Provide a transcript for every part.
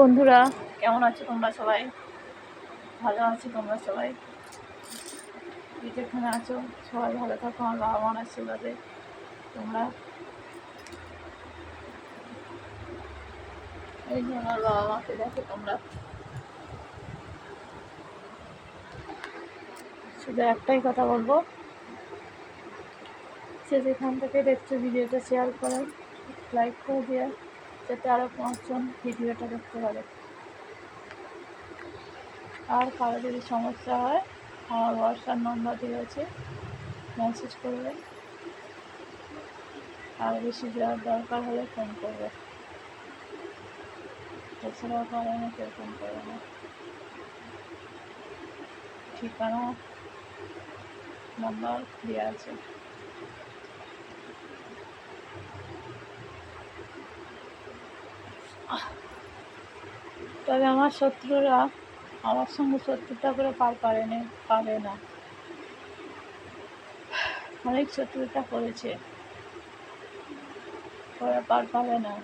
বন্ধুরা, কেমন আছো তোমরা সবাই? ভালো আছো তোমরা সবাই? যেখানে আছো সবাই ভালো থাকো, আমার বাবা মার আশীর্বাদে। তোমরা এই যে আমার বাবা মাকে দেখো তোমরা। শুধু একটাই কথা বলবো, সে যেখান থেকে দেখছো ভিডিওটা শেয়ার করো, লাইক করে দিয়ে, যাতে আরও 5 জন ভিডিওটা দেখতে পারে। আর কারো যদি সমস্যা হয়, আমার হোয়াটসঅ্যাপ নাম্বার দিয়েছে, মেসেজ করবে। আর বেশি দেওয়ার দরকার হলে ফোন করবে, এছাড়াও করে না, কেউ ফোন করবে না। ঠিকানা নাম্বার দেওয়া আছে। তবে আমার শত্রুরা আমার সঙ্গে শত্রুতা করে পারে না। অনেক শত্রুতা করেছে, পারে না,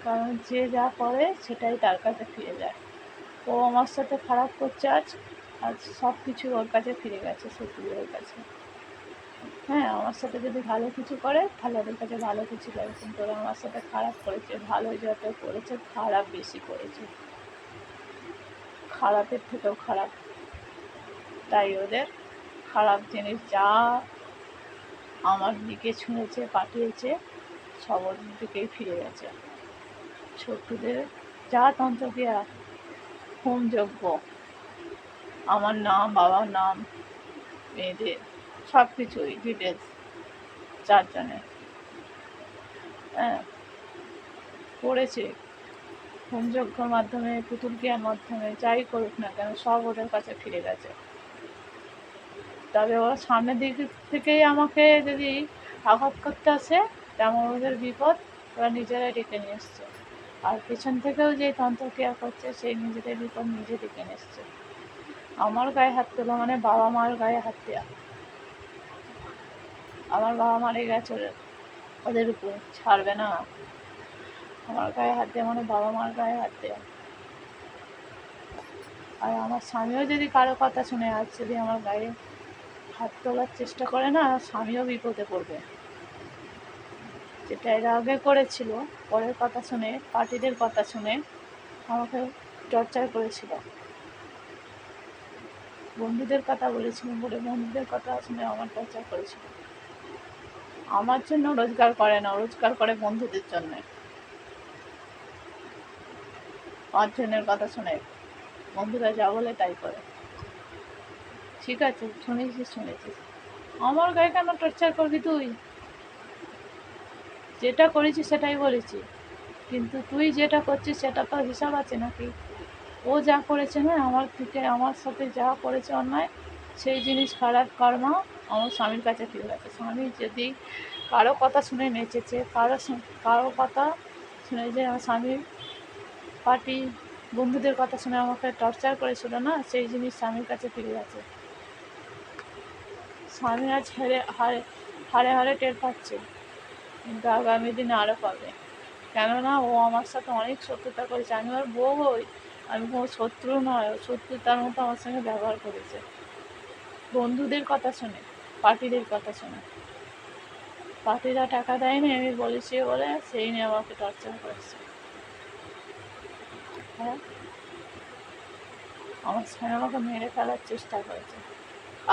কারণ যে যা করে সেটাই তার কাছে ফিরে যায়। ও আমার সাথে খারাপ করছে আজ সব কিছু ওর কাছে ফিরে গেছে, শত্রুদের কাছে। হ্যাঁ, আমার সাথে যদি ভালো কিছু করে তাহলে ওদের কাছে ভালো কিছু করে, কিন্তু ওরা আমার সাথে খারাপ করেছে। ভালো যত করেছে, খারাপ বেশি করেছে, খারাপের থেকেও খারাপ। তাই ওদের খারাপ জিনিস যা আমার দিকে ছুঁড়েছে, পাঠিয়েছে, সব ওর দিকেই ফিরে গেছে। শত্রুদের যা তন্ত্রক্রিয়া, হোমযজ্ঞ, আমার নাম, বাবার নাম, মেয়েদের সব কিছুই ডিটেলস 4 জনের করেছে। হোমযজ্ঞর মাধ্যমে, পুতুল ক্রিয়ার মাধ্যমে, যাই করুক না কেন, সব ওদের কাছে ফিরে গেছে। তবে ওরা সামনের দিক থেকেই আমাকে যদি আঘাত করতে আসে, তেমন ওদের বিপদ ওরা নিজেরাই ডেকে নিয়ে এসছে। আর পেছন থেকেও যে তন্ত্রক্রিয়া করছে, সেই নিজেদের বিপদ নিজে ডেকে নিয়ে এসছে। আমার গায়ে হাত তোলা মানে বাবা মার গায়ে হাত দেওয়া। আমার বাবা মারে গেছে ওদের উপরে, ছাড়বে না। আমার গায়ে হাত দেওয়া মানে বাবা মার গায়ে হাত দেওয়া। আর আমার স্বামীও যদি কারো কথা শুনে, আজ যদি আমার গায়ে হাত তোলার চেষ্টা করে না, স্বামীও বিপদে পড়বে। যেটা এর আগে করেছিল, পরের কথা শুনে, পার্টিদের কথা শুনে আমাকে টর্চার করেছিল। বন্ধুদের কথা বলেছিলাম বলে বন্ধুদের কথা শুনে আমার টর্চার করেছিল। আমার জন্য রোজগার করে না, রোজগার করে বন্ধুদের জন্য। 5 জনের কথা শুনে বন্ধুরা যা বলে তাই করে। ঠিক আছে, শুনেছিস। আমার গায়ে কেন টর্চার করবি তুই? যেটা করেছিস সেটাই বলেছি, কিন্তু তুই যেটা করছিস সেটা তো হিসাব আছে নাকি? ও যা করেছে না, আমার সাথে যা করেছে অন্যায়, সেই জিনিস, খারাপ কর্ম আমার স্বামীর কাছে ফিরে গেছে। স্বামী যদি কারো কথা শুনে নেচেছে, কারো কথা শুনে, যে আমার স্বামীর পার্টি বন্ধুদের কথা শুনে আমাকে টর্চার করেছিল না, সেই জিনিস স্বামীর কাছে ফিরে গেছে। স্বামী আজ হারে হারে টের পাচ্ছে, কিন্তু আগামী দিনে আরও পাবে। কেননা ও আমার সাথে অনেক শত্রুতা করেছে। আমি ওর বউ হই, আমি কোনো শত্রু নয়। ও শত্রুতার মতো আমার সঙ্গে ব্যবহার করেছে, বন্ধুদের কথা শুনে, পার্টিদের কথা শুনে। পার্টিরা টাকা দেয়নি আমি বলেছি বলে, সেই নিয়ে আমাকে টর্চার করেছে। হ্যাঁ, আমার স্বামী আমাকে মেরে ফেলার চেষ্টা করেছে।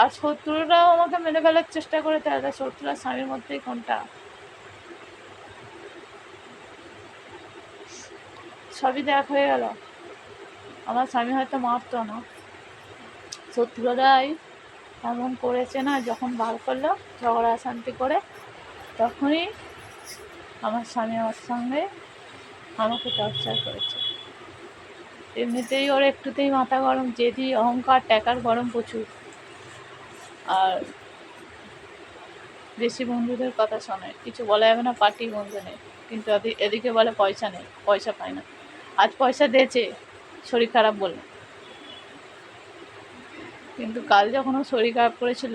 আর শত্রুরাও আমাকে মেরে ফেলার চেষ্টা করে, তাহলে শত্রু আর স্বামীর মধ্যেই কোনটা? সবই দেখ হয়ে গেল। আমার স্বামী হয়তো মারতো না, শত্রুরাই এমন করেছে না, যখন বার করলো ঝগড়া শান্তি করে, তখনই আমার স্বামী আমার সঙ্গে আমাকে টর্চার করেছে। এমনিতেই ওর একটুতেই মাথা গরম, জেদি, অহংকার, টাকার গরম প্রচুর। আর বেশি বন্ধুদের কথা শোনে, কিছু বলা যাবে না, পার্টি বন্ধু নেই, কিন্তু এদিকে বলে পয়সা নেই, পয়সা পায় না। আজ পয়সা দিয়েছে শরীর খারাপ বলে, কিন্তু কাল যখন ও শরীর খারাপ করেছিল,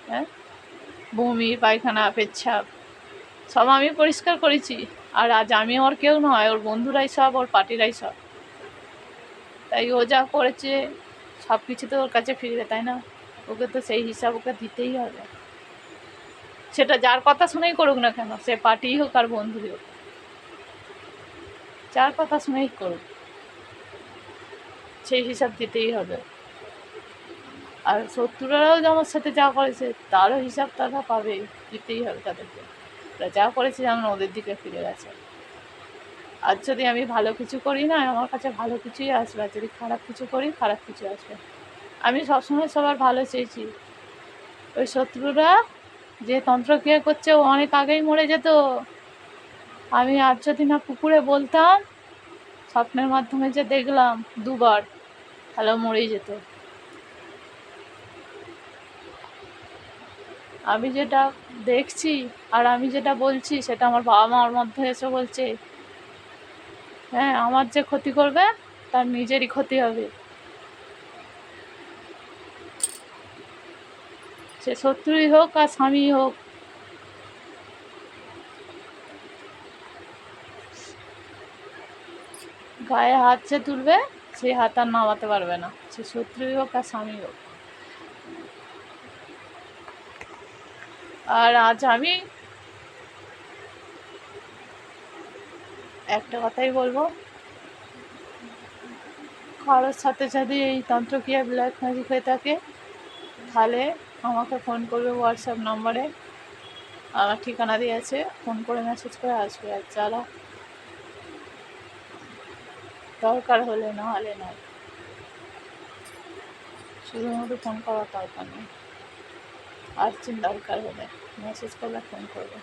হ্যাঁ, বমি, পায়খানা, পেচ্ছাপ সব আমি পরিষ্কার করেছি। আর আজ আমি ওর কেউ নয়, ওর বন্ধুরাই সব, ওর পার্টিরাই সব। তাই ও যা করেছে সব কিছু তো ওর কাছে ফিরবে, তাই না? ওকে তো সেই হিসাব ওকে দিতেই হবে, সেটা যার কথা শুনেই করুক না কেন, সে পার্টি হোক আর বন্ধুই হোক, যার কথা শুনেই করুক, সেই হিসাব দিতেই হবে। আর শত্রুরাও আমার সাথে যা করেছে তারও হিসাব তারা পাবে, দিতেই হবে তাদেরকে। ওরা যা করেছে যেমন ওদের দিকে ফিরে গেছে। আর যদি আমি ভালো কিছু করি না, আমার কাছে ভালো কিছুই আসবে, আর যদি খারাপ কিছু করি খারাপ কিছু আসবে। আমি সবসময় সবার ভালো চেয়েছি। ওই শত্রুরা যে তন্ত্রক্রিয়া করছে ও অনেক আগেই মরে যেত। আমি আজ যদি না পুকুরে বলতাম, স্বপ্নের মাধ্যমে যে দেখলাম দুবার, তাহলে মরেই যেত। আমি যেটা দেখছি আর আমি যেটা বলছি সেটা আমার বাবা মার মধ্যে এসে বলছে, হ্যাঁ আমার যে ক্ষতি করবে তার নিজেরই ক্ষতি হবে, সে শত্রুই হোক আর স্বামী হোক। গায়ে হাত যে তুলবে সেই হাত আর নামাতে পারবে না, সে শত্রুই হোক আর স্বামী হোক। আর আজ আমি একটা কথাই বলবো, কারোর সাথে যদি এই তন্ত্রক্রিয়া ব্ল্যাক ম্যাজিক হয়ে থাকে তাহলে আমাকে ফোন করবে হোয়াটসঅ্যাপ নম্বরে, আমার ঠিকানা দিয়ে আছে, ফোন করে মেসেজ করে আসবে। আর যারা দরকার হলে, না হলে নয়, শুধুমাত্র ফোন করার দরকার নেই, আর্জেন্ট দরকার হলে মেসেজ করলে ফোন করবে।